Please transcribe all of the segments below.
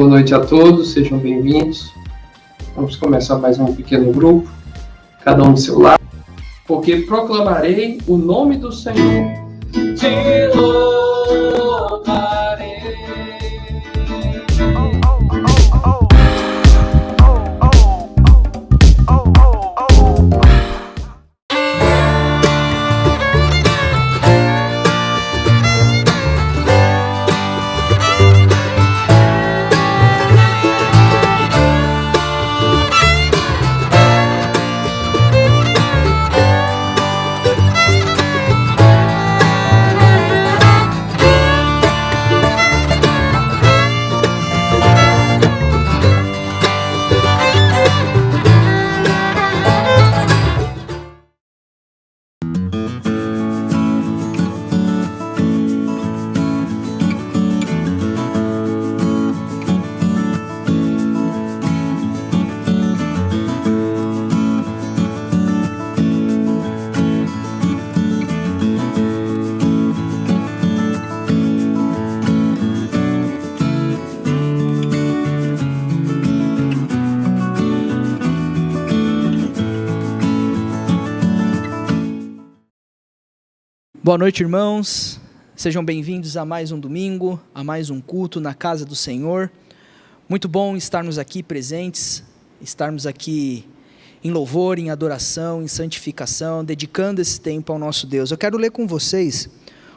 Boa noite a todos, sejam bem-vindos. Vamos começar mais um pequeno grupo, cada um do seu lado, porque proclamarei o nome do Senhor. Te louvarei. Boa noite, irmãos. Sejam bem-vindos a mais um domingo, a mais um culto na casa do Senhor. Muito bom estarmos aqui presentes, estarmos aqui em louvor, em adoração, em santificação, dedicando esse tempo ao nosso Deus. Eu quero ler com vocês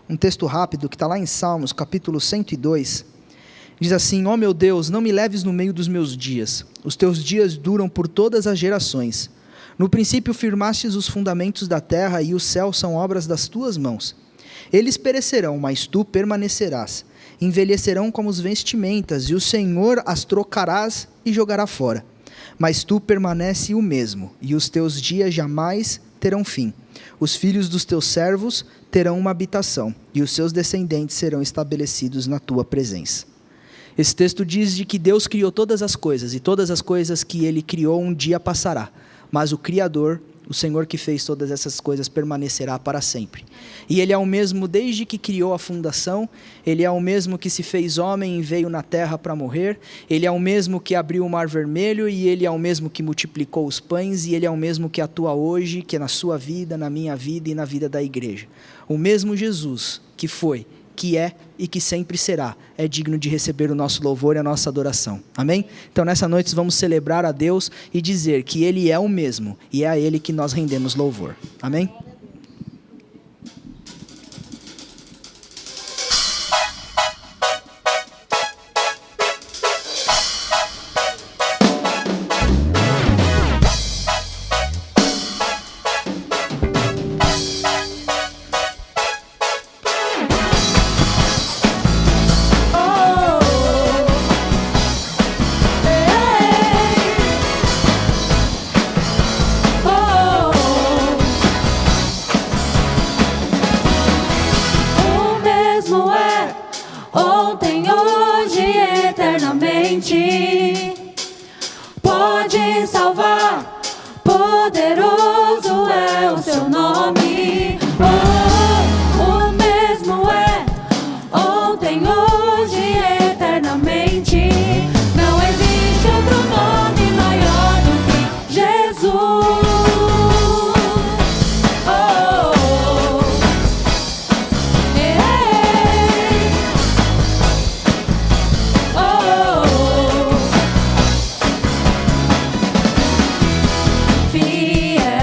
um texto rápido que está lá em Salmos, capítulo 102. Diz assim: ó meu Deus, não me leves no meio dos meus dias. Os teus dias duram por todas as gerações. No princípio firmastes os fundamentos da terra, e os céus são obras das tuas mãos. Eles perecerão, mas tu permanecerás. Envelhecerão como as vestimentas, e o Senhor as trocarás e jogará fora. Mas tu permanece o mesmo, e os teus dias jamais terão fim. Os filhos dos teus servos terão uma habitação, e os seus descendentes serão estabelecidos na tua presença. Esse texto diz de que Deus criou todas as coisas, e todas as coisas que Ele criou um dia passará. Mas o Criador, o Senhor que fez todas essas coisas, permanecerá para sempre. E Ele é o mesmo desde que criou a fundação, Ele é o mesmo que se fez homem e veio na terra para morrer, Ele é o mesmo que abriu o mar vermelho, e Ele é o mesmo que multiplicou os pães, e Ele é o mesmo que atua hoje, que é na sua vida, na minha vida e na vida da igreja. O mesmo Jesus que foi, que é e que sempre será, é digno de receber o nosso louvor e a nossa adoração. Amém? Então nessa noite vamos celebrar a Deus e dizer que Ele é o mesmo, e é a Ele que nós rendemos louvor. Amém? Pode salvar, poderoso é o seu nome. O mesmo é, ontem, hoje e eternamente. Não existe outro nome maior do que Jesus. Fiel.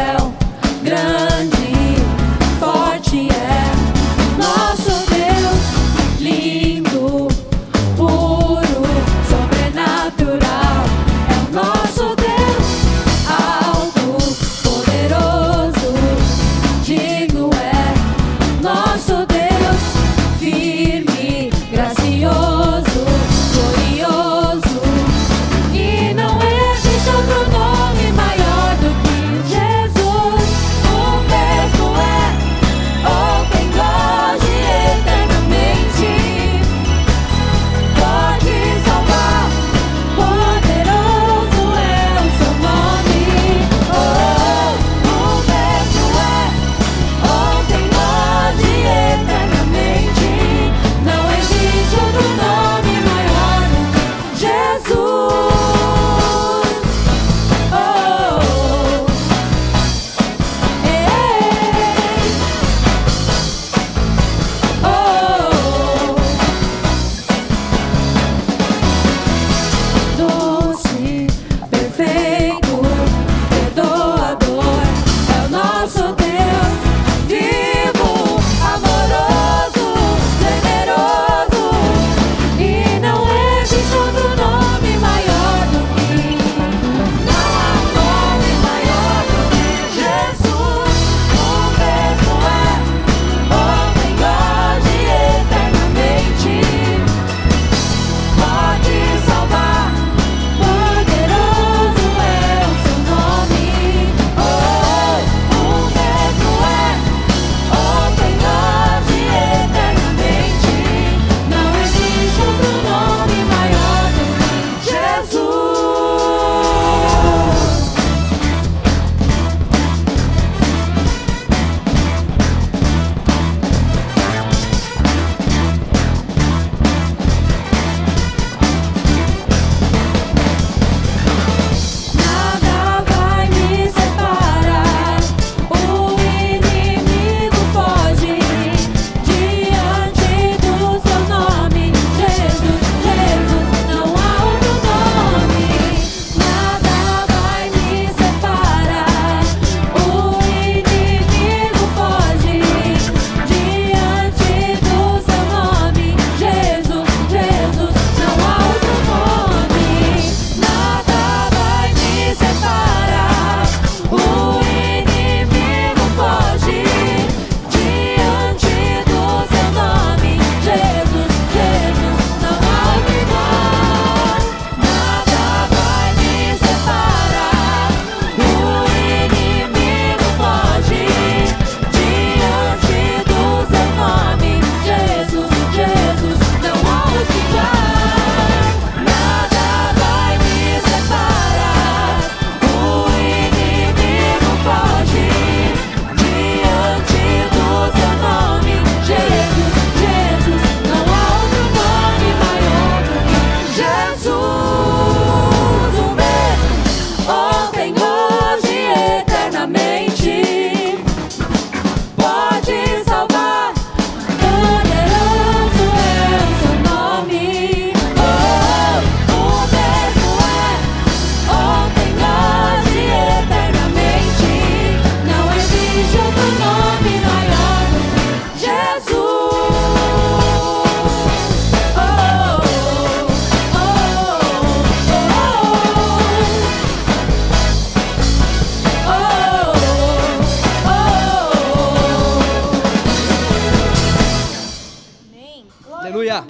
Aleluia.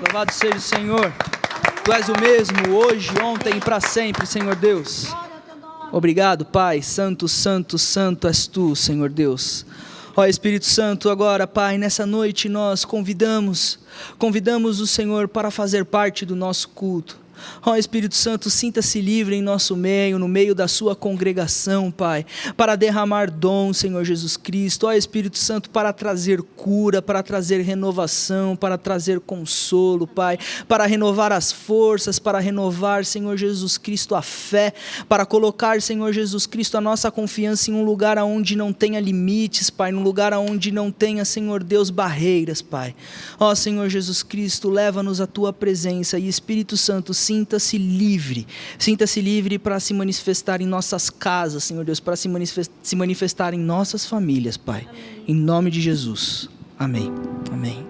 Louvado seja o Senhor. Tu és o mesmo hoje, ontem e para sempre, Senhor Deus. Obrigado, Pai. Santo, santo, santo és tu, Senhor Deus. Ó Espírito Santo, agora, Pai, nessa noite nós convidamos o Senhor para fazer parte do nosso culto. Ó Espírito Santo, sinta-se livre em nosso meio, no meio da sua congregação, Pai, para derramar dom, Senhor Jesus Cristo. Ó Espírito Santo, para trazer cura, para trazer renovação, para trazer consolo, Pai, para renovar as forças, para renovar, Senhor Jesus Cristo, a fé, para colocar, Senhor Jesus Cristo, a nossa confiança em um lugar onde não tenha limites, Pai, num lugar onde não tenha, Senhor Deus, barreiras, Pai. Ó Senhor Jesus Cristo, leva-nos à tua presença e Espírito Santo, sinta-se livre para se manifestar em nossas casas, Senhor Deus, para se manifestar em nossas famílias, Pai. Amém. Em nome de Jesus. Amém. Amém.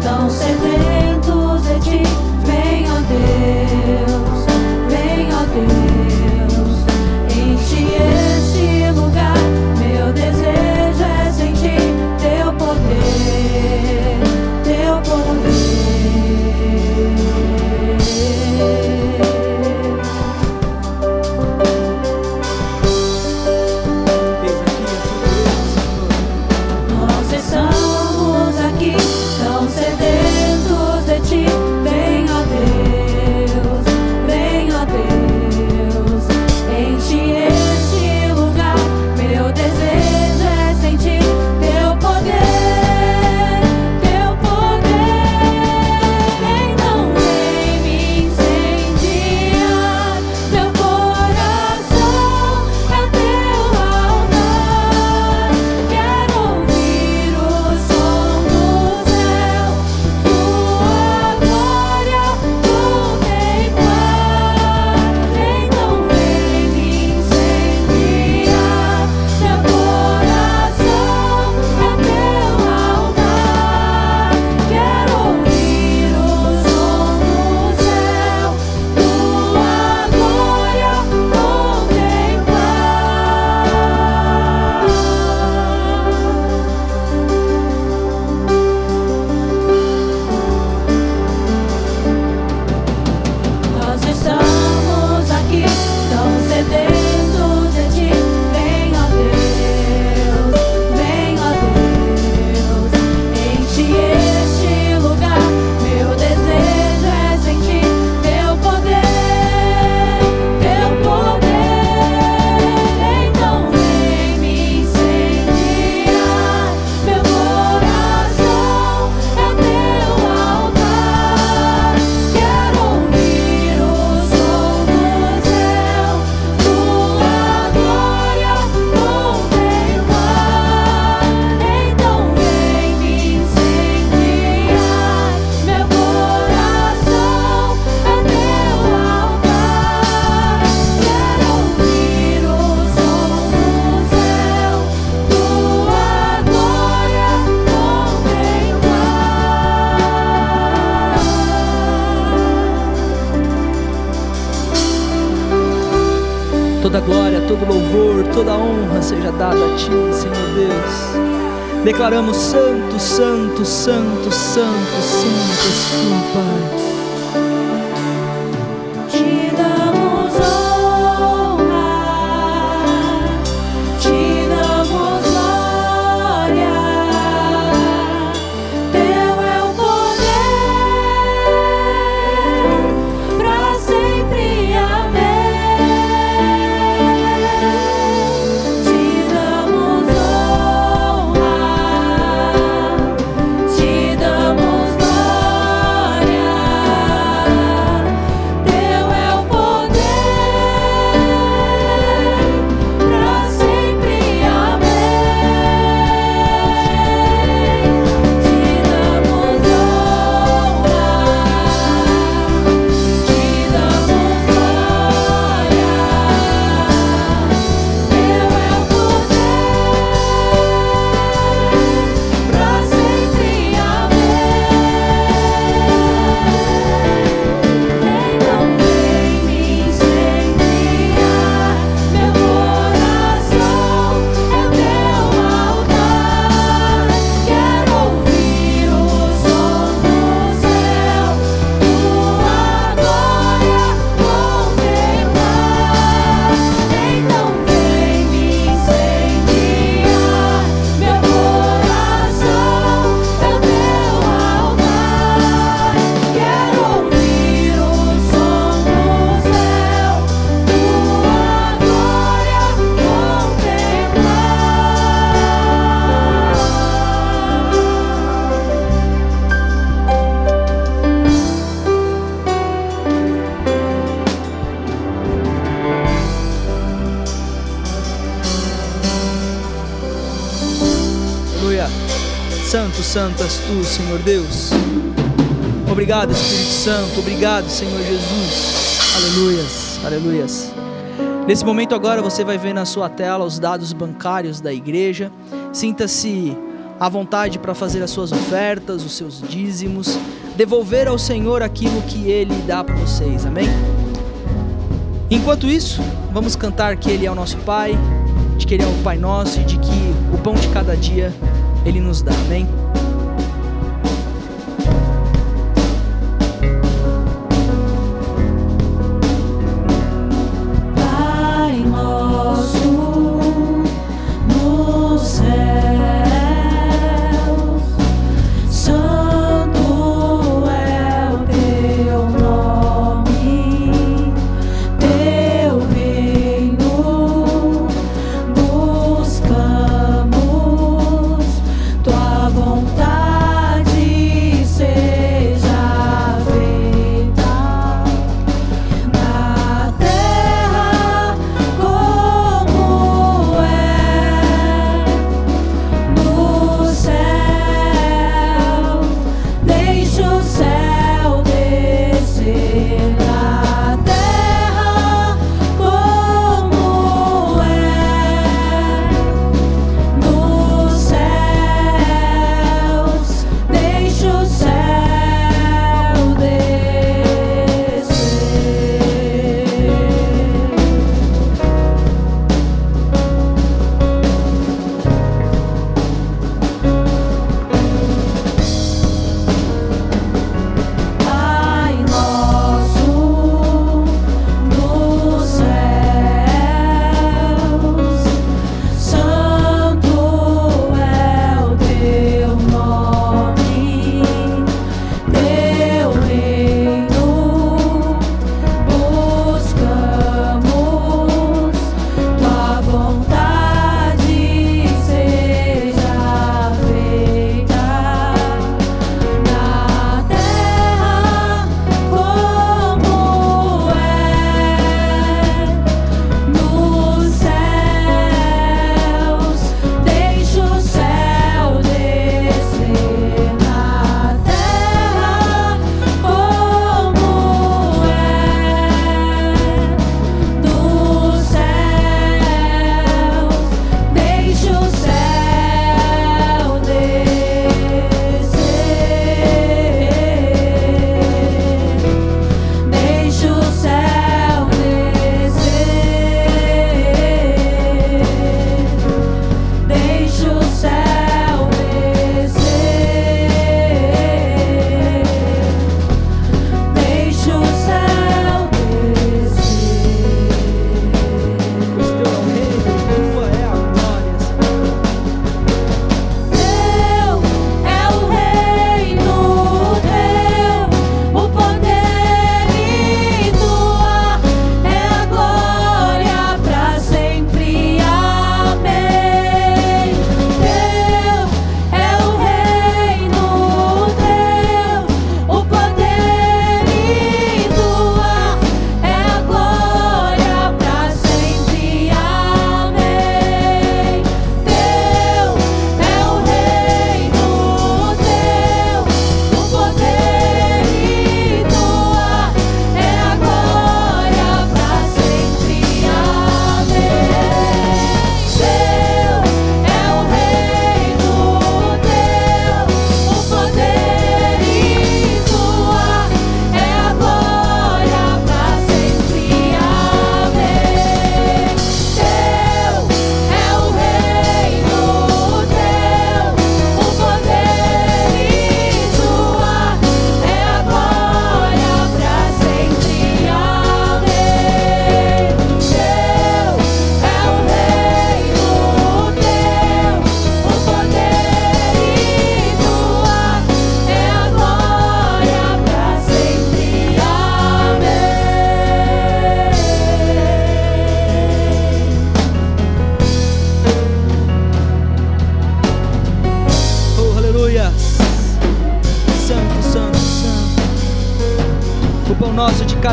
Tão sedentos de ti, vem, ó Deus, enche este lugar. Meu desejo é sentir teu poder, teu poder. Nós estamos aqui, tão sedentos de ti, vem, ó Deus, enche este lugar. Meu desejo é sentir teu poder, teu poder. Então vem me incendiar, meu coração é teu altar. Quero ouvir o som do céu, tua glória contemplar. Então vem me incendiar, meu coração é teu altar. Quero ouvir o som do céu, tua glória contemplar. Nós estamos aqui, tão sedentos de ti, vem, ó Deus, enche este lugar. Meu desejo é sentir teu poder, teu poder. Então vem me incendiar, meu coração é teu altar. Quero ouvir o som do céu, tua glória contemplar. Então vem me incendiar, meu coração é teu altar. Quero ouvir o som do céu, tua glória contemplar. Toda glória, todo louvor, toda honra seja dada a ti, Senhor Deus. Declaramos santo, santo, santo, santo, santo és tu, Pai. Te damos honra, te damos glória. Teu é o poder, pra sempre. Amém. Te damos honra, te damos glória. santo, santo és tu, Senhor Deus. Obrigado, Espírito Santo, obrigado, Senhor Jesus. Aleluias, aleluias. Nesse momento agora você vai ver na sua tela os dados bancários da igreja. Sinta-se à vontade para fazer as suas ofertas, os seus dízimos, devolver ao Senhor aquilo que Ele dá para vocês, amém? Enquanto isso, vamos cantar que Ele é o nosso Pai, de que Ele é o Pai nosso e de que o pão de cada dia Ele nos dá, amém? Pai nosso no céu, santo é o teu nome, teu reino buscamos, tua vontade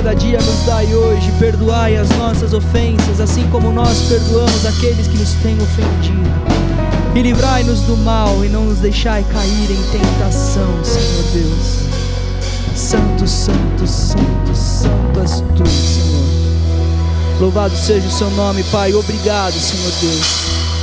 cada dia nos dai hoje. Perdoai as nossas ofensas, assim como nós perdoamos aqueles que nos têm ofendido. E livrai-nos do mal e não nos deixai cair em tentação, Senhor Deus. Santo, santo, santo, santo és tu, Senhor. Louvado seja o seu nome, Pai. Obrigado, Senhor Deus.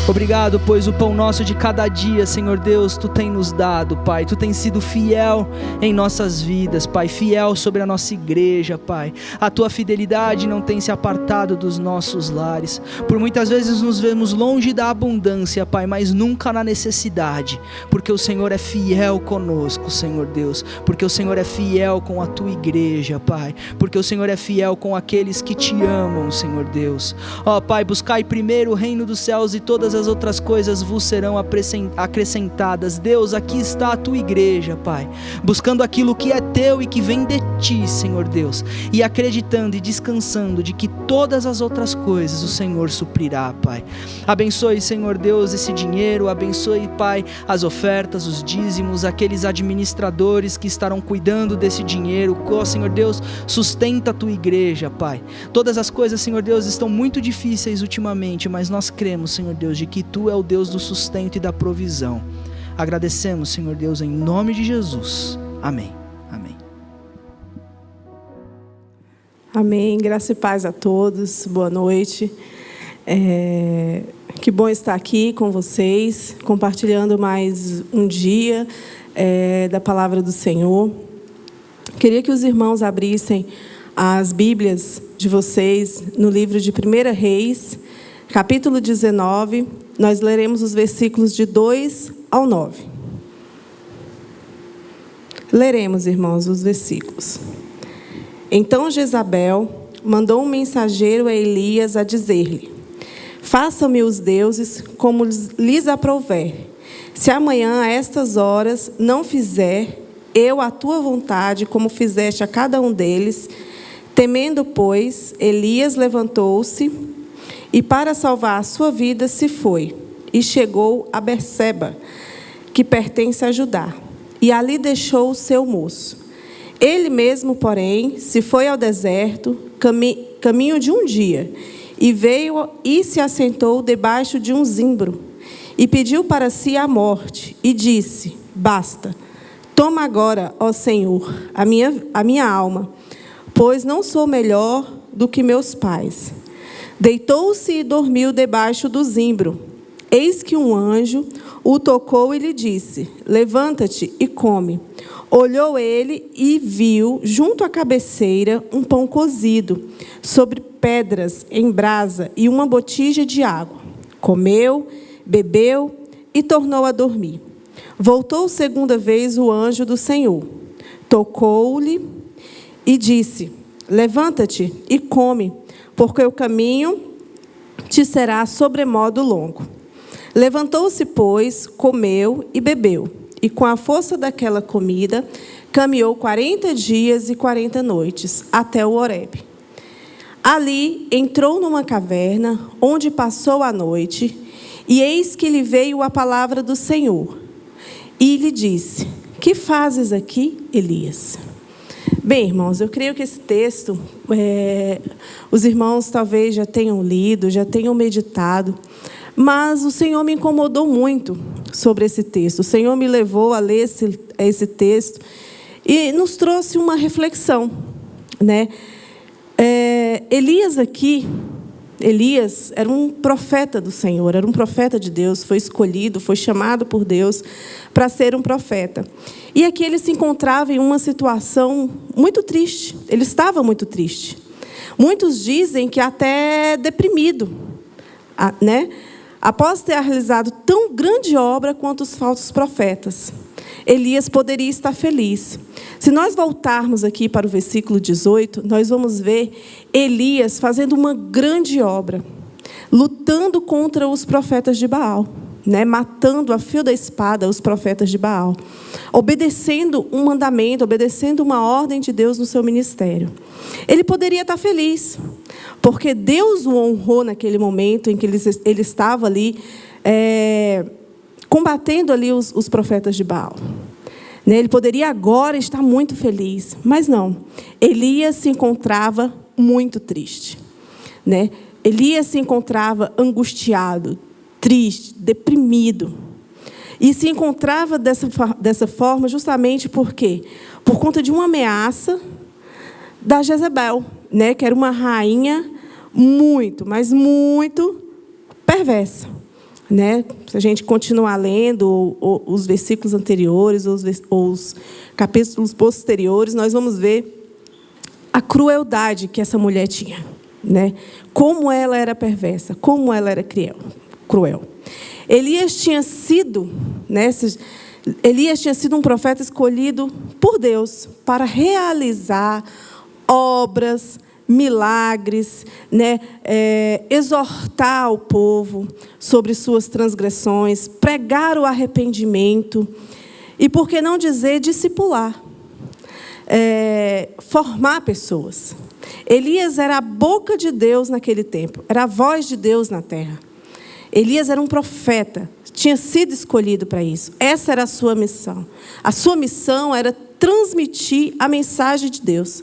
Obrigado, pois o pão nosso de cada dia, Senhor Deus, Tu tem nos dado, Pai. Tu tens sido fiel em nossas vidas, Pai. Fiel sobre a nossa igreja, Pai. A Tua fidelidade não tem se apartado dos nossos lares. Por muitas vezes nos vemos longe da abundância, Pai, mas nunca na necessidade. Porque o Senhor é fiel conosco, Senhor Deus. Porque o Senhor é fiel com a Tua igreja, Pai. Porque o Senhor é fiel com aqueles que Te amam, Senhor Deus. Ó, Pai, buscai primeiro o reino dos céus e todas as outras coisas vos serão acrescentadas. Deus, aqui está a Tua igreja, Pai, buscando aquilo que é Teu e que vem de Ti, Senhor Deus, e acreditando e descansando de que todas as outras coisas o Senhor suprirá, Pai. Abençoe, Senhor Deus, esse dinheiro, abençoe, Pai, as ofertas, os dízimos, aqueles administradores que estarão cuidando desse dinheiro. Ó, Senhor Deus, sustenta a Tua igreja, Pai. Todas as coisas, Senhor Deus, estão muito difíceis ultimamente, mas nós cremos, Senhor Deus, de que Tu é o Deus do sustento e da provisão. Agradecemos, Senhor Deus, em nome de Jesus. Amém. Amém. Amém. Graça e paz a todos. Boa noite. Que bom estar aqui com vocês, compartilhando mais um dia da palavra do Senhor. Queria que os irmãos abrissem as Bíblias de vocês no livro de 1 Reis, capítulo 19, nós leremos os versículos de 2 ao 9. Leremos, irmãos, os versículos. Então Jezabel mandou um mensageiro a Elias a dizer-lhe: façam-me os deuses como lhes aprouver. Se amanhã a estas horas não fizer eu a tua vontade, como fizeste a cada um deles. Temendo, pois, Elias levantou-se e, para salvar a sua vida, se foi, e chegou a Berseba, que pertence a Judá, e ali deixou o seu moço. Ele mesmo, porém, se foi ao deserto, caminho de um dia, e veio e se assentou debaixo de um zimbro, e pediu para si a morte, e disse: basta, toma agora, ó Senhor, a minha alma, pois não sou melhor do que meus pais. Deitou-se e dormiu debaixo do zimbro. Eis que um anjo o tocou e lhe disse: levanta-te e come. Olhou ele e viu, junto à cabeceira, um pão cozido, sobre pedras em brasa e uma botija de água. Comeu, bebeu e tornou a dormir. Voltou segunda vez o anjo do Senhor. Tocou-lhe e disse: levanta-te e come, porque o caminho te será sobremodo longo. Levantou-se, pois, comeu e bebeu, e com a força daquela comida, caminhou 40 dias e 40 noites, até o Horebe. Ali entrou numa caverna, onde passou a noite, e eis que lhe veio a palavra do Senhor. E lhe disse: que fazes aqui, Elias? Bem, irmãos, eu creio que esse texto, os irmãos talvez já tenham lido, já tenham meditado, mas o Senhor me incomodou muito sobre esse texto. O Senhor me levou a ler esse texto e nos trouxe uma reflexão, né? Elias era um profeta do Senhor, era um profeta de Deus, foi escolhido, foi chamado por Deus para ser um profeta. E aqui ele se encontrava em uma situação muito triste, ele estava muito triste. Muitos dizem que até deprimido, né? Após ter realizado tão grande obra quanto os falsos profetas, Elias poderia estar feliz. Se nós voltarmos aqui para o versículo 18, nós vamos ver Elias fazendo uma grande obra, lutando contra os profetas de Baal, né? Matando a fio da espada os profetas de Baal, obedecendo um mandamento, obedecendo uma ordem de Deus no seu ministério. Ele poderia estar feliz, porque Deus o honrou naquele momento em que ele estava ali, combatendo ali os profetas de Baal. Né? Ele poderia agora estar muito feliz, mas não. Elias se encontrava muito triste. Né? Elias se encontrava angustiado, triste, deprimido. E se encontrava dessa forma justamente por quê? Por conta de uma ameaça da Jezabel, né? Que era uma rainha muito, mas muito perversa. Né? Se a gente continuar lendo os versículos anteriores, ou os capítulos posteriores, nós vamos ver a crueldade que essa mulher tinha. Né? Como ela era perversa, como ela era cruel. Elias tinha sido um profeta escolhido por Deus para realizar obras, milagres, né? Exortar o povo sobre suas transgressões, pregar o arrependimento e, por que não dizer, discipular, formar pessoas. Elias era a boca de Deus naquele tempo, era a voz de Deus na terra. Elias era um profeta, tinha sido escolhido para isso. Essa era a sua missão. A sua missão era transmitir a mensagem de Deus,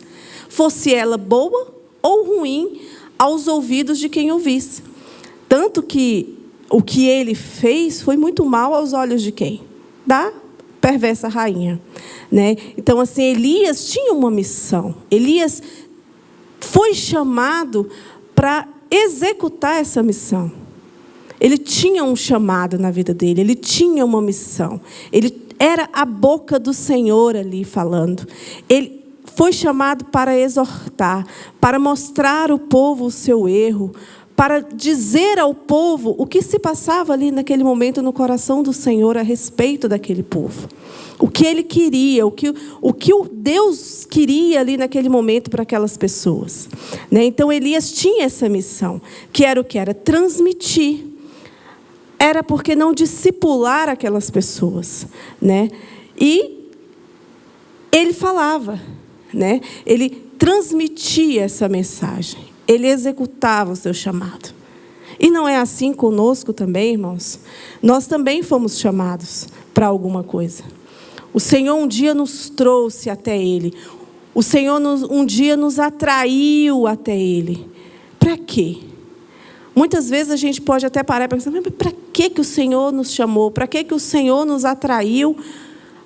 fosse ela boa ou ruim aos ouvidos de quem ouvisse. Tanto que o que ele fez foi muito mal aos olhos de quem? Da perversa rainha. Né? Então, assim, Elias tinha uma missão. Elias foi chamado para executar essa missão. Ele tinha um chamado na vida dele, ele tinha uma missão. Ele era a boca do Senhor ali falando. Ele foi chamado para exortar, para mostrar ao povo o seu erro, para dizer ao povo o que se passava ali naquele momento no coração do Senhor a respeito daquele povo. O que ele queria, o que o Deus queria ali naquele momento para aquelas pessoas. Né? Então, Elias tinha essa missão, que era o que? Era transmitir. Era porque não discipular aquelas pessoas. Né? E ele falava, né? Ele transmitia essa mensagem. Ele executava o seu chamado. E não é assim conosco também, irmãos? Nós também fomos chamados para alguma coisa. O Senhor um dia nos trouxe até Ele. O Senhor um dia nos atraiu até Ele. Para quê? Muitas vezes a gente pode até parar e pensar, mas para que o Senhor nos chamou? Para que o Senhor nos atraiu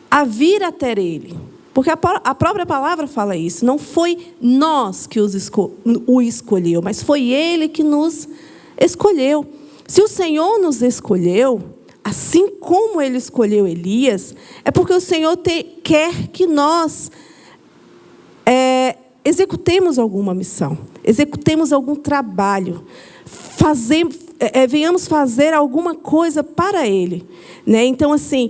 a vir até Ele? Porque a própria palavra fala isso. Não foi nós que o escolheu, mas foi Ele que nos escolheu. Se o Senhor nos escolheu, assim como Ele escolheu Elias, é porque o Senhor quer que nós executemos alguma missão, executemos algum trabalho, venhamos fazer alguma coisa para Ele. Né? Então, assim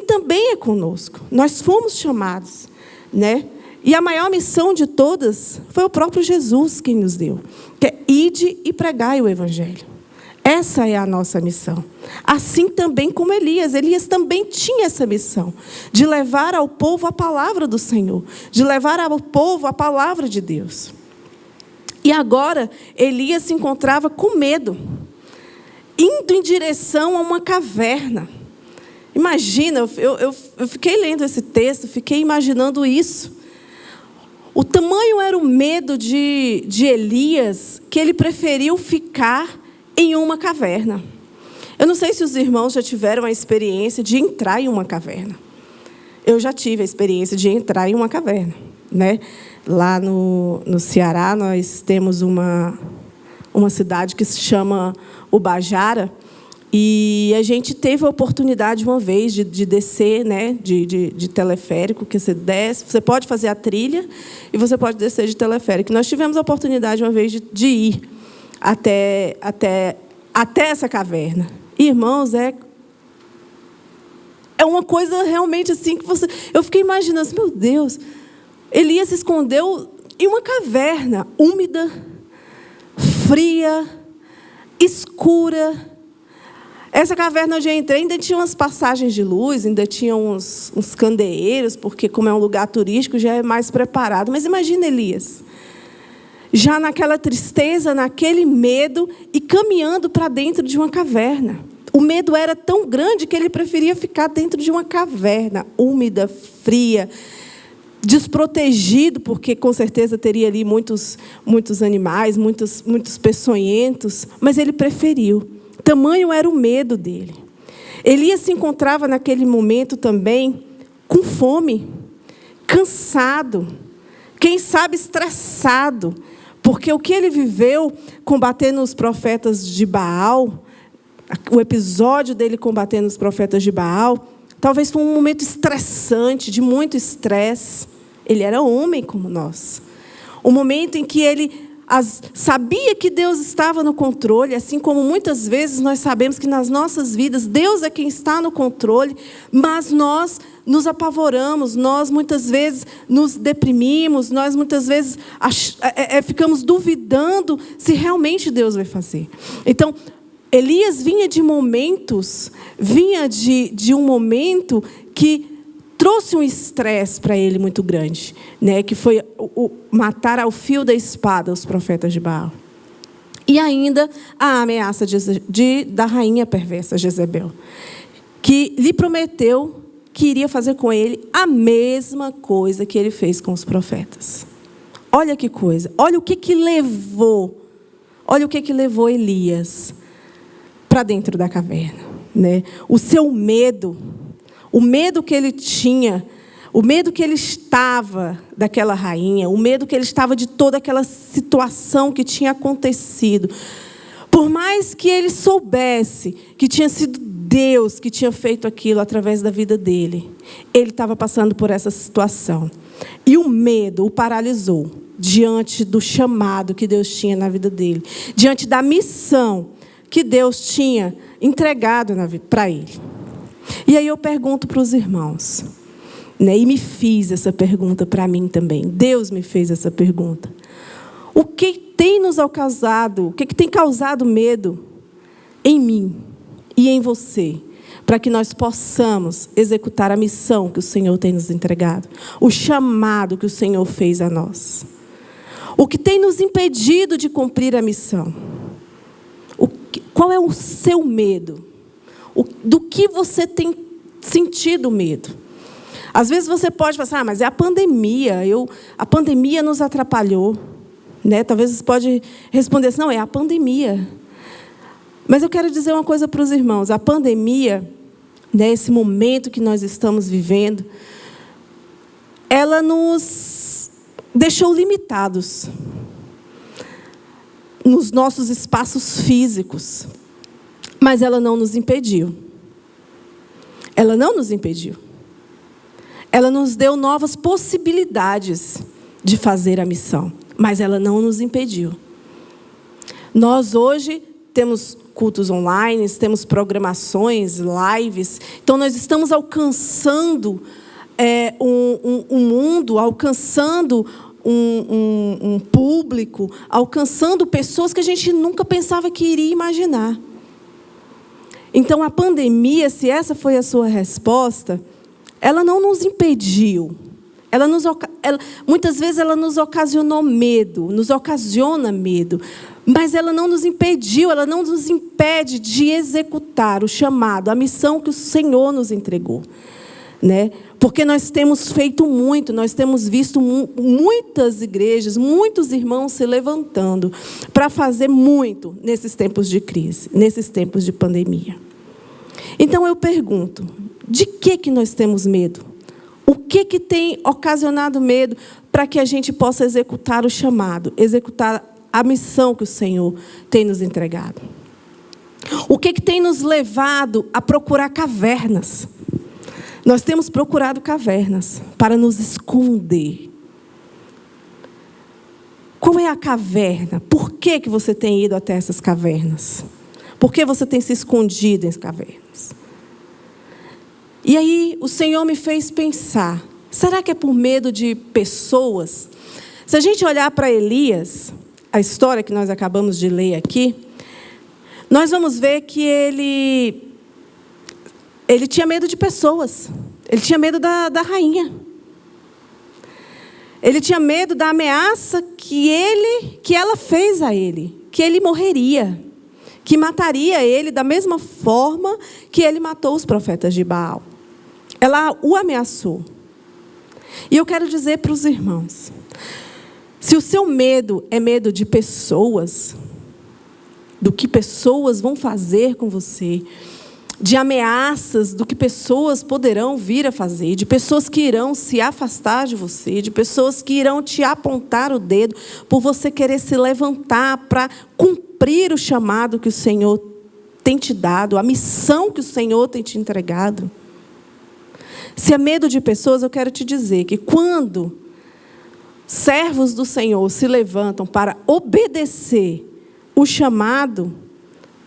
também é conosco. Nós fomos chamados. Né? E a maior missão de todas foi o próprio Jesus quem nos deu. Que é ide e pregai o Evangelho. Essa é a nossa missão. Assim também como Elias. Elias também tinha essa missão. De levar ao povo a palavra do Senhor. De levar ao povo a palavra de Deus. E agora, Elias se encontrava com medo. Indo em direção a uma caverna. Imagina, eu fiquei lendo esse texto, fiquei imaginando isso. O tamanho era o medo de Elias, que ele preferiu ficar em uma caverna. Eu não sei se os irmãos já tiveram a experiência de entrar em uma caverna. Eu já tive a experiência de entrar em uma caverna. Né? Lá no Ceará, nós temos uma cidade que se chama Ubajara. E a gente teve a oportunidade uma vez de descer, né, de teleférico, que você desce, você pode fazer a trilha e você pode descer de teleférico. Nós tivemos a oportunidade uma vez de ir até essa caverna. Irmãos, é uma coisa realmente assim que eu fiquei imaginando, assim, meu Deus, Elias se escondeu em uma caverna úmida, fria, escura. Essa caverna onde eu entrei ainda tinha umas passagens de luz, ainda tinha uns candeeiros, porque como é um lugar turístico, já é mais preparado. Mas imagina Elias, já naquela tristeza, naquele medo, e caminhando para dentro de uma caverna. O medo era tão grande que ele preferia ficar dentro de uma caverna úmida, fria, desprotegido, porque com certeza teria ali muitos animais, muitos peçonhentos, mas ele preferiu. Tamanho era o medo dele. Elias se encontrava naquele momento também com fome, cansado, quem sabe estressado, porque o que ele viveu combatendo os profetas de Baal, o episódio dele combatendo os profetas de Baal, talvez foi um momento estressante, de muito estresse. Ele era homem como nós. Um momento em que ele sabia que Deus estava no controle, assim como muitas vezes nós sabemos que nas nossas vidas Deus é quem está no controle, mas nós nos apavoramos, nós muitas vezes nos deprimimos, nós muitas vezes ficamos duvidando se realmente Deus vai fazer. Então, Elias vinha de um momento que trouxe um estresse para ele muito grande, né? Que foi matar ao fio da espada os profetas de Baal. E ainda a ameaça da rainha perversa Jezebel, que lhe prometeu que iria fazer com ele a mesma coisa que ele fez com os profetas. Olha que coisa, olha o que levou Elias para dentro da caverna, né? O seu medo, o medo que ele tinha, o medo que ele estava daquela rainha, o medo que ele estava de toda aquela situação que tinha acontecido. Por mais que ele soubesse que tinha sido Deus que tinha feito aquilo através da vida dele, ele estava passando por essa situação. E o medo o paralisou diante do chamado que Deus tinha na vida dele, diante da missão que Deus tinha entregado para ele. E aí eu pergunto para os irmãos, né, e me fiz essa pergunta para mim também. Deus me fez essa pergunta. O que tem nos causado, o que tem causado medo em mim e em você, para que nós possamos executar a missão que o Senhor tem nos entregado, o chamado que o Senhor fez a nós? O que tem nos impedido de cumprir a missão? Qual é o seu medo? Do que você tem sentido medo? Às vezes você pode falar, mas é a pandemia. A pandemia nos atrapalhou, né? Talvez você pode responder assim, não, é a pandemia. Mas eu quero dizer uma coisa para os irmãos. A pandemia, né, esse momento que nós estamos vivendo, ela nos deixou limitados nos nossos espaços físicos. Mas ela não nos impediu. Ela não nos impediu. Ela nos deu novas possibilidades de fazer a missão. Mas ela não nos impediu. Nós hoje temos cultos online, temos programações, lives. Então nós estamos alcançando um mundo, alcançando um público, alcançando pessoas que a gente nunca pensava que iria imaginar. Então, a pandemia, se essa foi a sua resposta, ela não nos impediu. Muitas vezes ela nos ocasionou medo, nos ocasiona medo. Mas ela não nos impediu, ela não nos impede de executar o chamado, a missão que o Senhor nos entregou, né? Porque nós temos feito muito, nós temos visto muitas igrejas, muitos irmãos se levantando para fazer muito nesses tempos de crise, nesses tempos de pandemia. Então eu pergunto, de que nós temos medo? O que tem ocasionado medo para que a gente possa executar o chamado, executar a missão que o Senhor tem nos entregado? O que tem nos levado a procurar cavernas? Nós temos procurado cavernas para nos esconder. Qual é a caverna? Por que você tem ido até essas cavernas? Por que você tem se escondido em cavernas? E aí o Senhor me fez pensar, será que é por medo de pessoas? Se a gente olhar para Elias, a história que nós acabamos de ler aqui, nós vamos ver que ele tinha medo de pessoas. Ele tinha medo da rainha. Ele tinha medo da ameaça que ela fez a ele. Que ele morreria. que mataria ele da mesma forma que ele matou os profetas de Baal. Ela o ameaçou. E eu quero dizer para os irmãos, se o seu medo é medo de pessoas, do que pessoas vão fazer com você, de ameaças do que pessoas poderão vir a fazer, de pessoas que irão se afastar de você, de pessoas que irão te apontar o dedo por você querer se levantar para cumprir o chamado que o Senhor tem te dado, a missão que o Senhor tem te entregado. Se é medo de pessoas, eu quero te dizer que quando servos do Senhor se levantam para obedecer o chamado,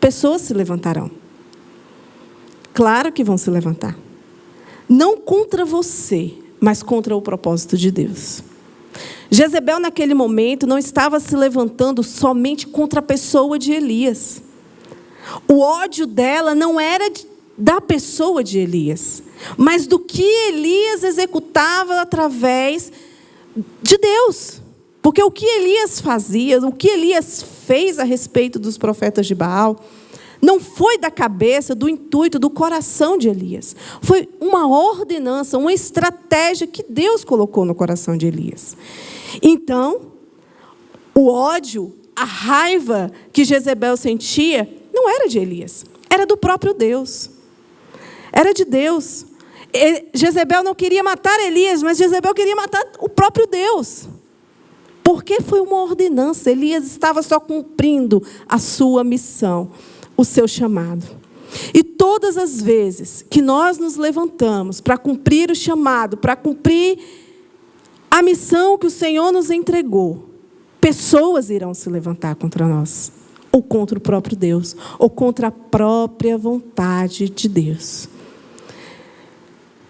pessoas se levantarão. Claro que vão se levantar. Não contra você, mas contra o propósito de Deus. Jezebel, naquele momento, não estava se levantando somente contra a pessoa de Elias. O ódio dela não era da pessoa de Elias, mas do que Elias executava através de Deus. Porque o que Elias fazia, o que Elias fez a respeito dos profetas de Baal, não foi da cabeça, do intuito, do coração de Elias. Foi uma ordenança, uma estratégia que Deus colocou no coração de Elias. Então, o ódio, a raiva que Jezebel sentia, não era de Elias, era do próprio Deus. Era de Deus. Jezebel não queria matar Elias, mas Jezebel queria matar o próprio Deus. Porque foi uma ordenança. Elias estava só cumprindo a sua missão, o seu chamado. E todas as vezes que nós nos levantamos para cumprir o chamado, para cumprir a missão que o Senhor nos entregou, pessoas irão se levantar contra nós, ou contra o próprio Deus, ou contra a própria vontade de Deus.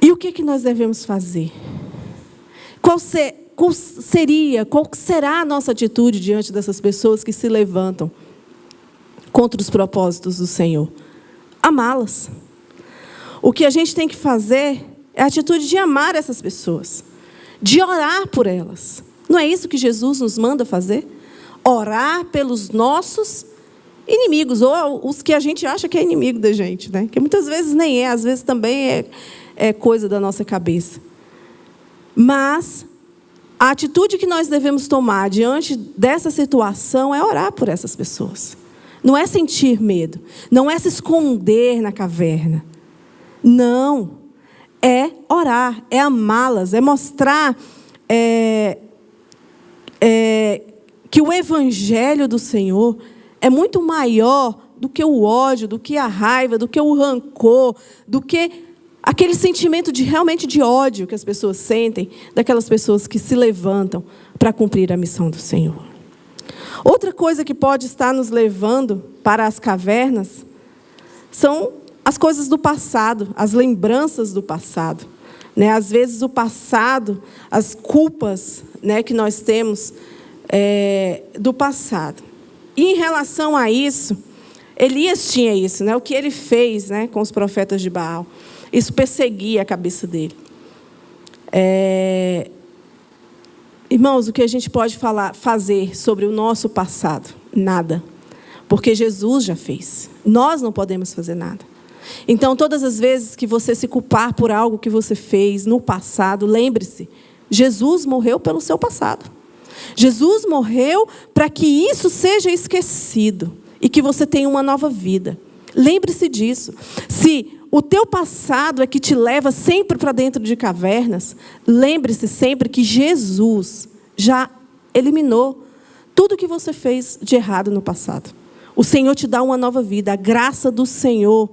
E o que nós devemos fazer? Qual será a nossa atitude diante dessas pessoas que se levantam contra os propósitos do Senhor? Amá-las. O que a gente tem que fazer é a atitude de amar essas pessoas, de orar por elas. Não é isso que Jesus nos manda fazer? Orar pelos nossos inimigos, ou os que a gente acha que é inimigo da gente, né? Que muitas vezes nem é, às vezes também é coisa da nossa cabeça. Mas a atitude que nós devemos tomar diante dessa situação é orar por essas pessoas. Não é sentir medo, não é se esconder na caverna. Não, é orar, é amá-las, é mostrar que o evangelho do Senhor é muito maior do que o ódio, do que a raiva, do que o rancor, do que aquele sentimento realmente de ódio que as pessoas sentem, daquelas pessoas que se levantam para cumprir a missão do Senhor. Outra coisa que pode estar nos levando para as cavernas são as coisas do passado, as lembranças do passado. Né? Às vezes o passado, as culpas, né, que nós temos do passado. E em relação a isso, Elias tinha isso, né? O que ele fez, né, com os profetas de Baal. Isso perseguia a cabeça dele. Irmãos, o que a gente pode fazer sobre o nosso passado? Nada. Porque Jesus já fez. Nós não podemos fazer nada. Então, todas as vezes que você se culpar por algo que você fez no passado, lembre-se, Jesus morreu pelo seu passado. Jesus morreu para que isso seja esquecido e que você tenha uma nova vida. Lembre-se disso. Se o teu passado é que te leva sempre para dentro de cavernas, lembre-se sempre que Jesus já eliminou tudo que você fez de errado no passado. O Senhor te dá uma nova vida. A graça do Senhor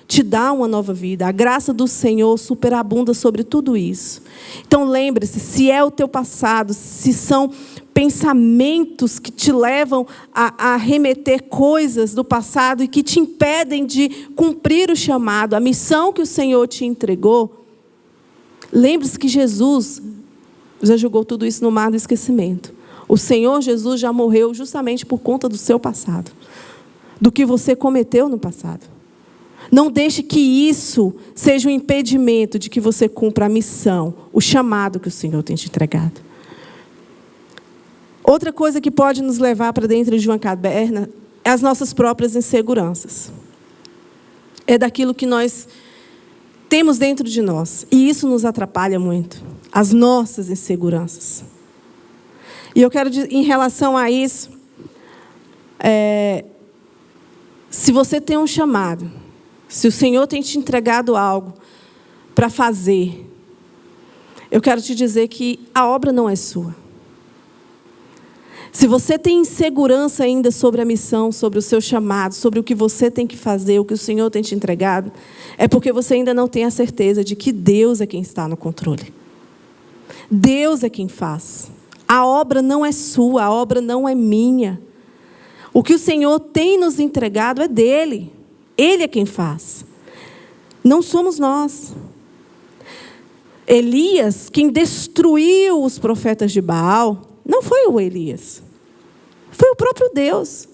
te dá uma nova vida. A graça do Senhor superabunda sobre tudo isso. Então lembre-se, se é o teu passado, se são pensamentos que te levam a remeter coisas do passado e que te impedem de cumprir o chamado, a missão que o Senhor te entregou, lembre-se que Jesus já jogou tudo isso no mar do esquecimento. O Senhor Jesus já morreu justamente por conta do seu passado, do que você cometeu no passado. Não deixe que isso seja um impedimento de que você cumpra a missão, o chamado que o Senhor tem te entregado. Outra coisa que pode nos levar para dentro de uma caverna as nossas próprias inseguranças. É daquilo que nós temos dentro de nós. E isso nos atrapalha muito. As nossas inseguranças. E eu quero, em relação a isso, se você tem um chamado, se o Senhor tem te entregado algo para fazer, eu quero te dizer que a obra não é sua. Se você tem insegurança ainda sobre a missão, sobre o seu chamado, sobre o que você tem que fazer, o que o Senhor tem te entregado, é porque você ainda não tem a certeza de que Deus é quem está no controle. Deus é quem faz. A obra não é sua, a obra não é minha. O que o Senhor tem nos entregado é dele. Ele é quem faz. Não somos nós. Elias, quem destruiu os profetas de Baal, não foi o Elias. Foi o próprio Deus.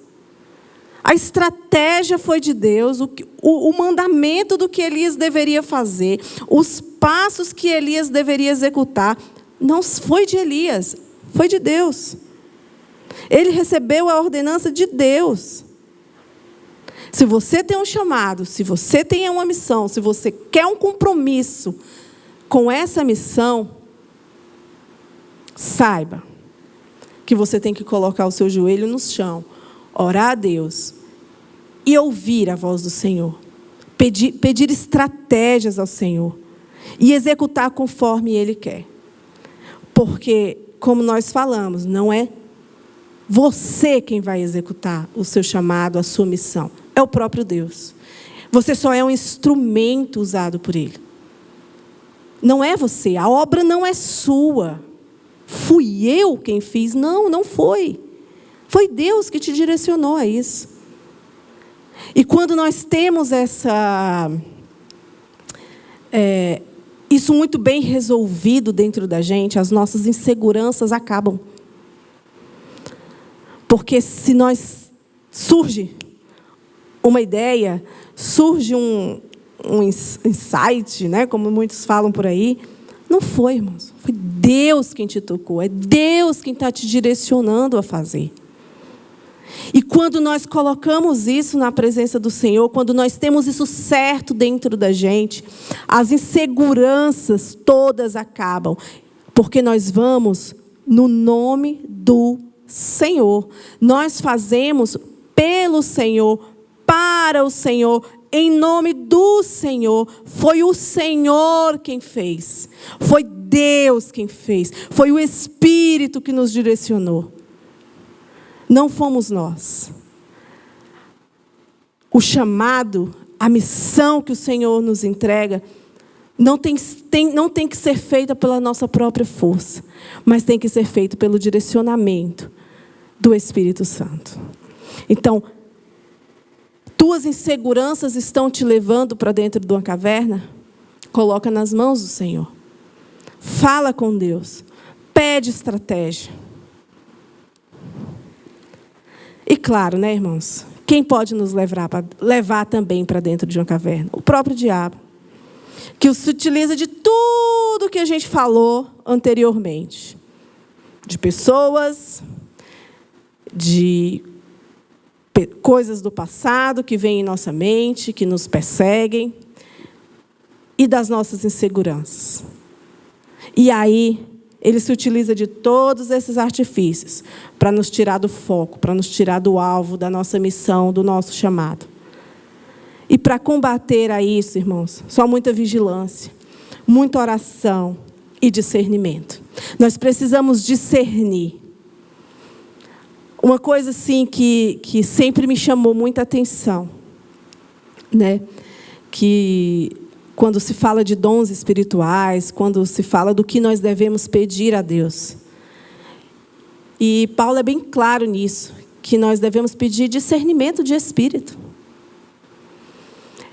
A estratégia foi de Deus, o mandamento do que Elias deveria fazer, os passos que Elias deveria executar, não foi de Elias, foi de Deus. Ele recebeu a ordenança de Deus. Se você tem um chamado, se você tem uma missão, se você quer um compromisso com essa missão, saiba que você tem que colocar o seu joelho no chão, orar a Deus e ouvir a voz do Senhor. Pedir estratégias ao Senhor e executar conforme Ele quer. Porque, como nós falamos, não é você quem vai executar o seu chamado, a sua missão. É o próprio Deus. Você só é um instrumento usado por Ele. Não é você. A obra não é sua. Fui eu quem fiz? Não, não foi. Foi Deus que te direcionou a isso. E quando nós temos isso muito bem resolvido dentro da gente, as nossas inseguranças acabam. Porque se surge uma ideia, surge um insight, né, como muitos falam por aí, não foi, irmãos. Foi Deus quem te tocou. É Deus quem está te direcionando a fazer. E quando nós colocamos isso na presença do Senhor, quando nós temos isso certo dentro da gente, as inseguranças todas acabam. Porque nós vamos no nome do Senhor. Nós fazemos pelo Senhor, para o Senhor, em nome do Senhor. Foi o Senhor quem fez. Foi Deus quem fez. Foi o Espírito que nos direcionou. Não fomos nós. O chamado, a missão que o Senhor nos entrega, não tem que ser feita pela nossa própria força, mas tem que ser feito pelo direcionamento do Espírito Santo. Então, tuas inseguranças estão te levando para dentro de uma caverna? Coloca nas mãos do Senhor. Fala com Deus. Pede estratégia. E claro, né, irmãos? Quem pode nos levar também para dentro de uma caverna? O próprio diabo. Que se utiliza de tudo que a gente falou anteriormente. De pessoas, de coisas do passado que vêm em nossa mente, que nos perseguem, e das nossas inseguranças. E aí, ele se utiliza de todos esses artifícios para nos tirar do foco, para nos tirar do alvo, da nossa missão, do nosso chamado. E para combater a isso, irmãos, só muita vigilância, muita oração e discernimento. Nós precisamos discernir. Uma coisa assim que sempre me chamou muita atenção, né? Que quando se fala de dons espirituais, quando se fala do que nós devemos pedir a Deus. E Paulo é bem claro nisso, que nós devemos pedir discernimento de espírito.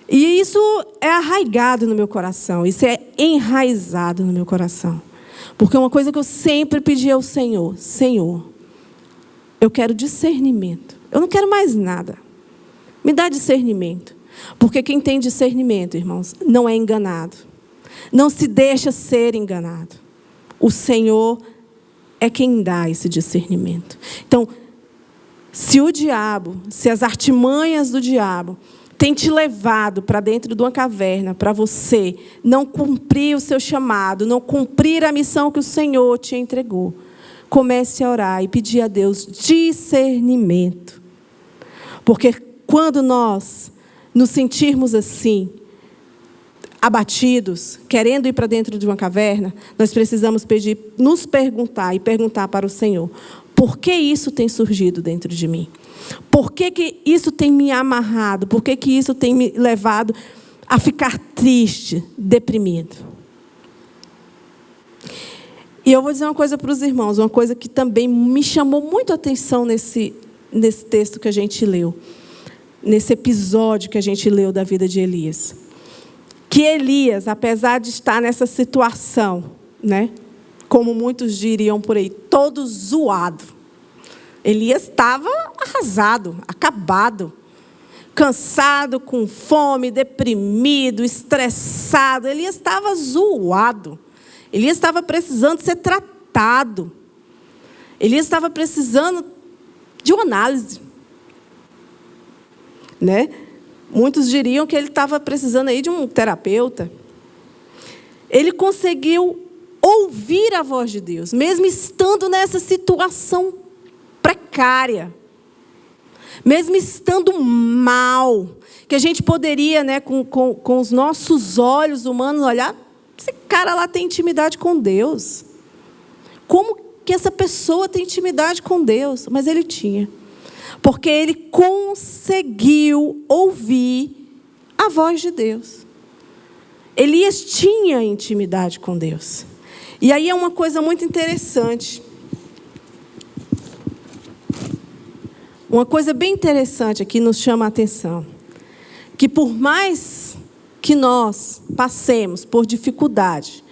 E isso é arraigado no meu coração, isso é enraizado no meu coração. Porque uma coisa que eu sempre pedi ao Senhor, Senhor, eu quero discernimento. Eu não quero mais nada. Me dá discernimento. Porque quem tem discernimento, irmãos, não é enganado. Não se deixa ser enganado. O Senhor é quem dá esse discernimento. Então, Se o diabo, se as artimanhas do diabo têm te levado para dentro de uma caverna, para você não cumprir o seu chamado, não cumprir a missão que o Senhor te entregou, comece a orar e pedir a Deus discernimento. Porque quando nós nos sentirmos assim, abatidos, querendo ir para dentro de uma caverna, nós precisamos nos perguntar e perguntar para o Senhor: por que isso tem surgido dentro de mim? Por que isso tem me amarrado? Por que isso tem me levado a ficar triste, deprimido? E eu vou dizer uma coisa para os irmãos, uma coisa que também me chamou muito a atenção nesse texto que a gente leu, nesse episódio que a gente leu da vida de Elias. Que Elias, apesar de estar nessa situação, né, como muitos diriam por aí, todo zoado, Elias estava arrasado, acabado, cansado, com fome, deprimido, estressado. Elias estava zoado. Elias estava precisando ser tratado. Elias estava precisando de uma análise, né? Muitos diriam que ele estava precisando aí de um terapeuta. Ele conseguiu ouvir a voz de Deus, mesmo estando nessa situação precária, mesmo estando mal, que a gente poderia, né, com os nossos olhos humanos, olhar, esse cara lá tem intimidade com Deus. Como que essa pessoa tem intimidade com Deus? Mas ele tinha. Porque ele conseguiu ouvir a voz de Deus. Elias tinha intimidade com Deus. E aí é uma coisa muito interessante. Uma coisa bem interessante aqui nos chama a atenção. Que por mais que nós passemos por dificuldade,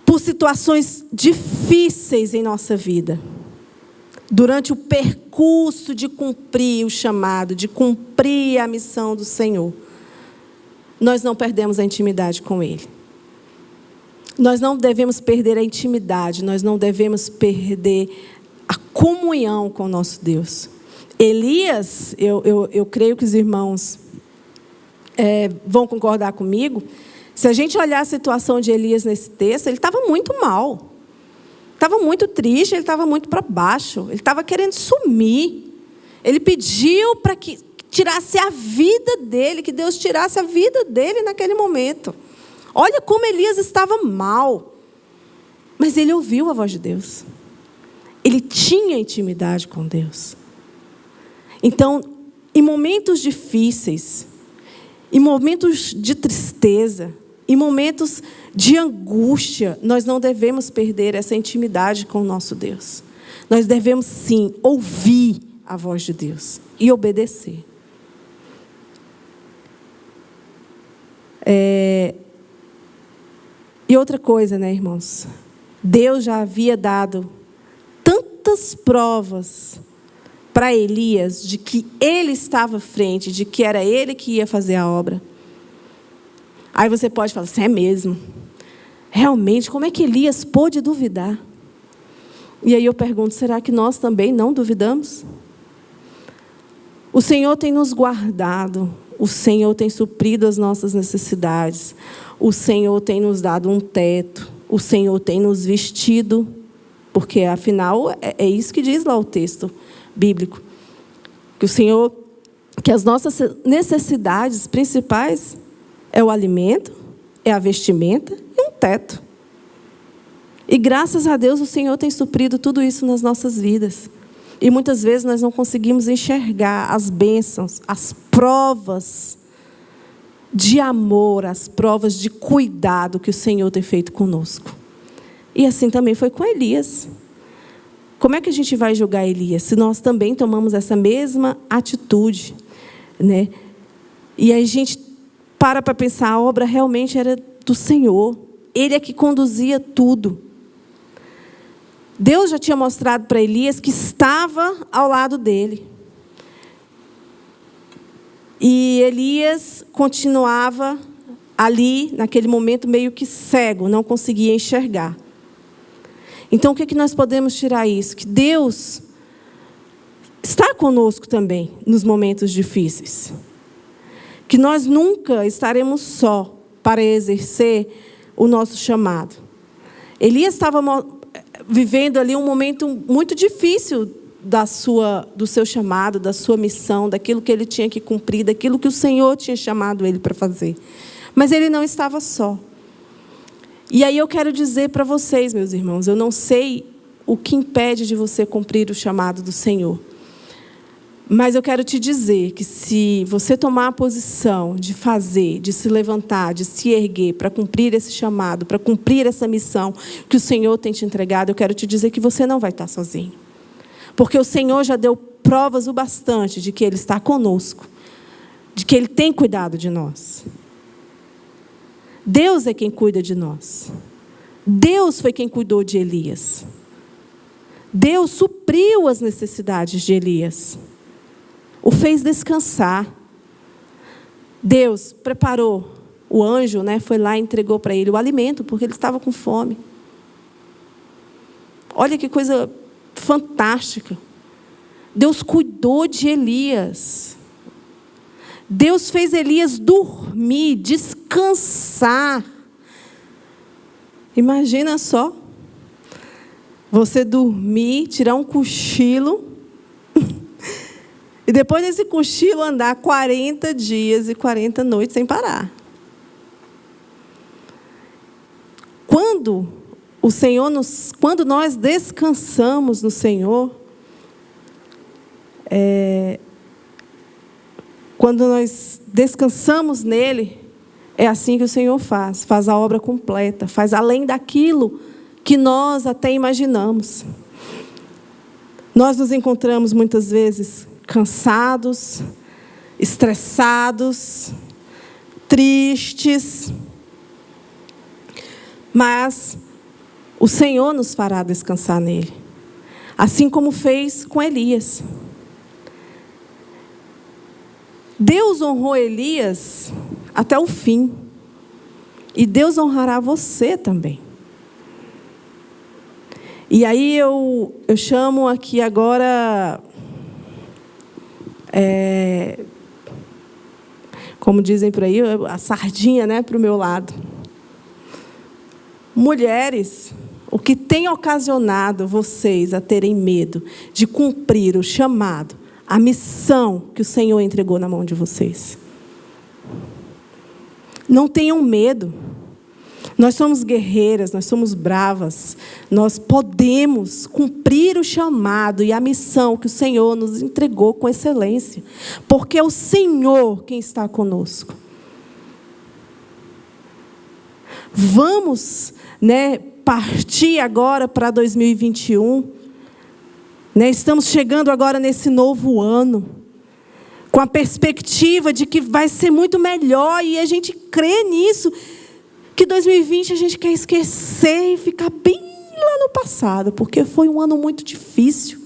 por situações difíceis em nossa vida, durante o percurso de cumprir o chamado, de cumprir a missão do Senhor, nós não perdemos a intimidade com Ele. Nós não devemos perder a intimidade, nós não devemos perder a comunhão com o nosso Deus. Elias, eu creio que os irmãos vão concordar comigo, se a gente olhar a situação de Elias nesse texto, ele estava muito mal. Estava muito triste, ele estava muito para baixo, ele estava querendo sumir. Ele pediu para que tirasse a vida dele, que Deus tirasse a vida dele naquele momento. Olha como Elias estava mal. Mas ele ouviu a voz de Deus. Ele tinha intimidade com Deus. Então, em momentos difíceis, em momentos de tristeza, em momentos de angústia, nós não devemos perder essa intimidade com o nosso Deus. Nós devemos, sim, ouvir a voz de Deus e obedecer. E outra coisa, né, irmãos? Deus já havia dado tantas provas para Elias de que ele estava à frente, de que era ele que ia fazer a obra. Aí você pode falar assim, é mesmo? Realmente, como é que Elias pôde duvidar? E aí eu pergunto, será que nós também não duvidamos? O Senhor tem nos guardado, o Senhor tem suprido as nossas necessidades, o Senhor tem nos dado um teto, o Senhor tem nos vestido, porque afinal é isso que diz lá o texto bíblico, que o Senhor, que as nossas necessidades principais é o alimento, é a vestimenta e um teto. E graças a Deus o Senhor tem suprido tudo isso nas nossas vidas. E muitas vezes nós não conseguimos enxergar as bênçãos, as provas de amor, as provas de cuidado que o Senhor tem feito conosco. E assim também foi com Elias. Como é que a gente vai julgar Elias se nós também tomamos essa mesma atitude, né? E aí a gente para pensar, a obra realmente era do Senhor. Ele é que conduzia tudo. Deus já tinha mostrado para Elias que estava ao lado dele. E Elias continuava ali, naquele momento, meio que cego, não conseguia enxergar. Então, o que nós podemos tirar isso? Que Deus está conosco também nos momentos difíceis. Que nós nunca estaremos só para exercer o nosso chamado. Elias estava vivendo ali um momento muito difícil do seu chamado, da sua missão, daquilo que ele tinha que cumprir, daquilo que o Senhor tinha chamado ele para fazer. Mas ele não estava só. E aí eu quero dizer para vocês, meus irmãos, eu não sei o que impede de você cumprir o chamado do Senhor. Mas eu quero te dizer que se você tomar a posição de fazer, de se levantar, de se erguer para cumprir esse chamado, para cumprir essa missão que o Senhor tem te entregado, eu quero te dizer que você não vai estar sozinho. Porque o Senhor já deu provas o bastante de que Ele está conosco, de que Ele tem cuidado de nós. Deus é quem cuida de nós. Deus foi quem cuidou de Elias. Deus supriu as necessidades de Elias. O fez descansar. Deus preparou o anjo, foi lá e entregou para ele o alimento, porque ele estava com fome. Olha que coisa fantástica. Deus cuidou de Elias. Deus fez Elias dormir, descansar. Imagina só. Você dormir, tirar um cochilo. E depois desse cochilo andar 40 dias e 40 noites sem parar. Quando nós descansamos no Senhor, quando nós descansamos nele, é assim que o Senhor faz a obra completa, faz além daquilo que nós até imaginamos. Nós nos encontramos muitas vezes cansados, estressados, tristes, mas o Senhor nos fará descansar nele, assim como fez com Elias. Deus honrou Elias até o fim, e Deus honrará você também. E aí eu chamo aqui agora, como dizem por aí, a sardinha, para o meu lado. Mulheres, o que tem ocasionado vocês a terem medo de cumprir o chamado, a missão que o Senhor entregou na mão de vocês? Não tenham medo. Nós somos guerreiras, nós somos bravas. Nós podemos cumprir o chamado e a missão que o Senhor nos entregou com excelência. Porque é o Senhor quem está conosco. Vamos, partir agora para 2021. Estamos chegando agora nesse novo ano, com a perspectiva de que vai ser muito melhor, e a gente crê nisso, que 2020 a gente quer esquecer e ficar bem lá no passado, porque foi um ano muito difícil,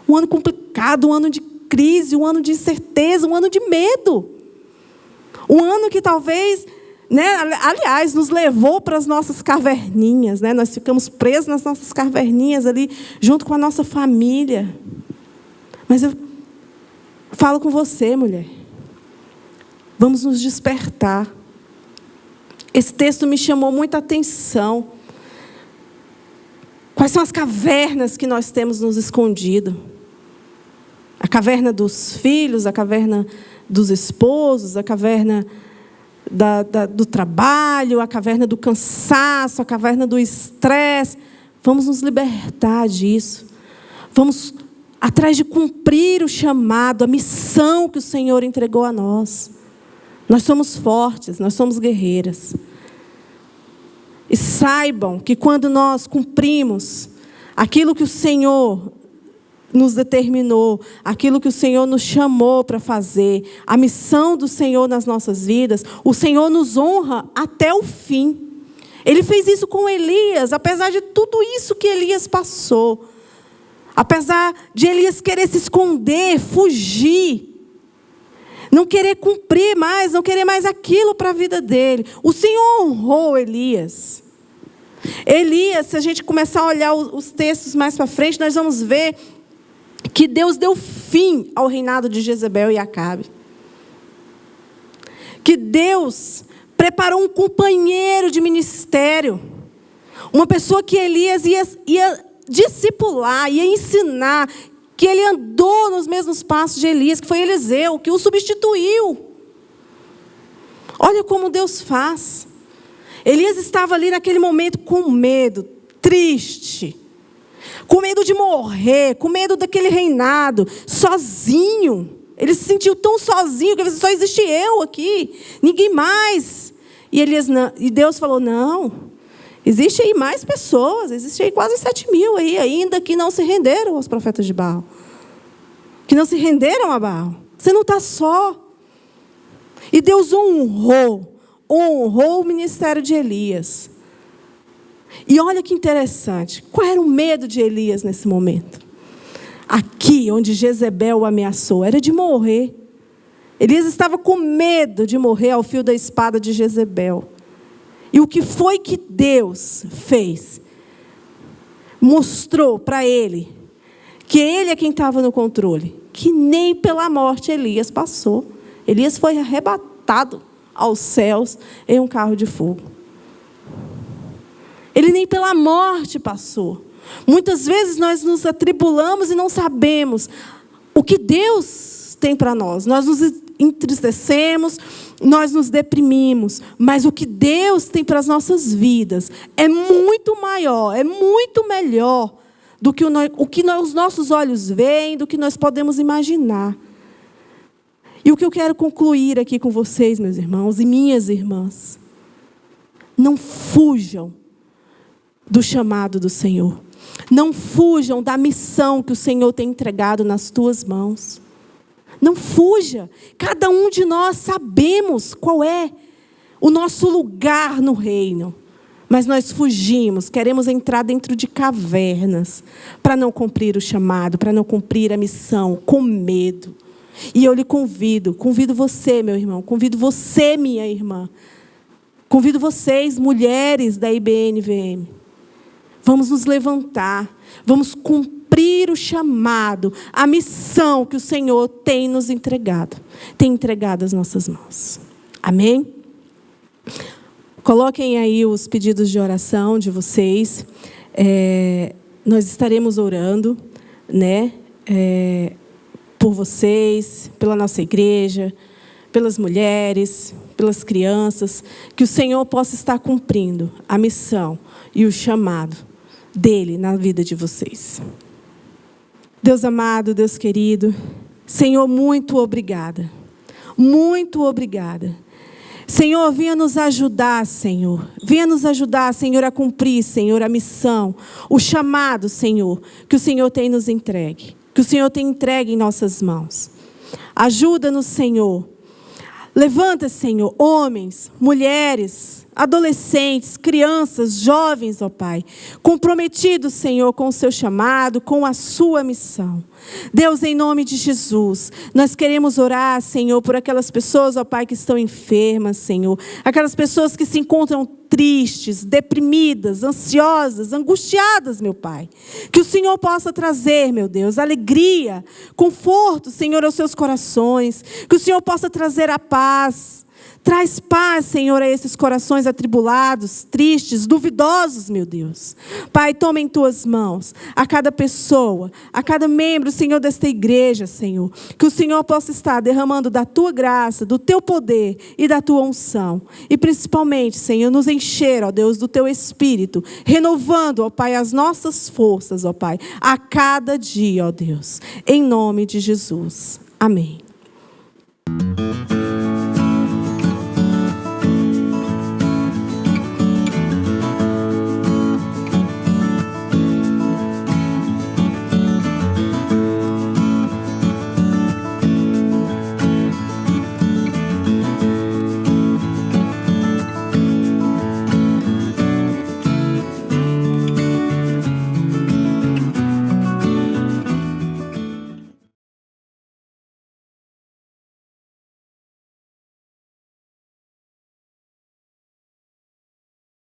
um ano complicado, um ano de crise, um ano de incerteza, um ano de medo, um ano que talvez, aliás, nos levou para as nossas caverninhas, nós ficamos presos nas nossas caverninhas ali, junto com a nossa família. Mas eu falo com você, mulher, vamos nos despertar. Esse texto me chamou muita atenção. Quais são as cavernas que nós temos nos escondido? A caverna dos filhos, a caverna dos esposos, a caverna do trabalho, a caverna do cansaço, a caverna do estresse. Vamos nos libertar disso. Vamos atrás de cumprir o chamado, a missão que o Senhor entregou a nós. Nós somos fortes, nós somos guerreiras. E saibam que quando nós cumprimos aquilo que o Senhor nos determinou, aquilo que o Senhor nos chamou para fazer, a missão do Senhor nas nossas vidas, o Senhor nos honra até o fim. Ele fez isso com Elias, apesar de tudo isso que Elias passou. Apesar de Elias querer se esconder, fugir, não querer cumprir mais, não querer mais aquilo para a vida dele, o Senhor honrou Elias. Elias, se a gente começar a olhar os textos mais para frente, nós vamos ver que Deus deu fim ao reinado de Jezebel e Acabe. Que Deus preparou um companheiro de ministério, uma pessoa que Elias ia discipular, ia ensinar, que ele andou nos mesmos passos de Elias, que foi Eliseu, que o substituiu. Olha como Deus faz. Elias estava ali naquele momento com medo, triste, com medo de morrer, com medo daquele reinado, sozinho. Ele se sentiu tão sozinho que só existe eu aqui, ninguém mais. E Deus falou: não, existe aí mais pessoas, existe aí quase 7.000 aí ainda que não se renderam aos profetas de Baal, que não se renderam a Baal. Você não está só. E Deus honrou o ministério de Elias. E olha que interessante, qual era o medo de Elias nesse momento? Aqui, onde Jezebel o ameaçou, era de morrer. Elias estava com medo de morrer ao fio da espada de Jezebel. E o que foi que Deus fez? Mostrou para ele que ele é quem estava no controle. Que nem pela morte Elias passou. Elias foi arrebatado aos céus em um carro de fogo. Ele nem pela morte passou. Muitas vezes nós nos atribulamos e não sabemos o que Deus tem para nós. Nós nos entristecemos, nós nos deprimimos, mas o que Deus tem para as nossas vidas é muito maior, é muito melhor do que o que os nossos olhos veem, do que nós podemos imaginar. E o que eu quero concluir aqui com vocês, meus irmãos e minhas irmãs: não fujam do chamado do Senhor. Não fujam da missão que o Senhor tem entregado nas tuas mãos. Não fuja. Cada um de nós sabemos qual é o nosso lugar no reino. Mas nós fugimos, queremos entrar dentro de cavernas para não cumprir o chamado, para não cumprir a missão, com medo. E eu lhe convido você, meu irmão, convido você, minha irmã, convido vocês, mulheres da IBNVM, vamos nos levantar, vamos cumprir o chamado, a missão que o Senhor tem nos entregado, tem entregado às nossas mãos. Amém? Coloquem aí os pedidos de oração de vocês. Nós estaremos orando, né? Por vocês, pela nossa igreja, pelas mulheres, pelas crianças, que o Senhor possa estar cumprindo a missão e o chamado dele na vida de vocês. Deus amado, Deus querido, Senhor, muito obrigada. Muito obrigada. Senhor, venha nos ajudar, Senhor. Venha nos ajudar, Senhor, a cumprir, Senhor, a missão, o chamado, Senhor, que o Senhor tem nos entregue. Que o Senhor tem entregue em nossas mãos. Ajuda-nos, Senhor. Levanta, Senhor, homens, mulheres, adolescentes, crianças, jovens, ó Pai, comprometidos, Senhor, com o seu chamado, com a sua missão. Deus, em nome de Jesus, nós queremos orar, Senhor, por aquelas pessoas, ó Pai, que estão enfermas, Senhor. Aquelas pessoas que se encontram tristes, deprimidas, ansiosas, angustiadas, meu Pai. Que o Senhor possa trazer, meu Deus, alegria, conforto, Senhor, aos seus corações. Que o Senhor possa trazer a paz. Traz paz, Senhor, a esses corações atribulados, tristes, duvidosos, meu Deus. Pai, toma em tuas mãos a cada pessoa, a cada membro, Senhor, desta igreja, Senhor. Que o Senhor possa estar derramando da tua graça, do teu poder e da tua unção. E principalmente, Senhor, nos encher, ó Deus, do teu Espírito, renovando, ó Pai, as nossas forças, ó Pai, a cada dia, ó Deus. Em nome de Jesus. Amém.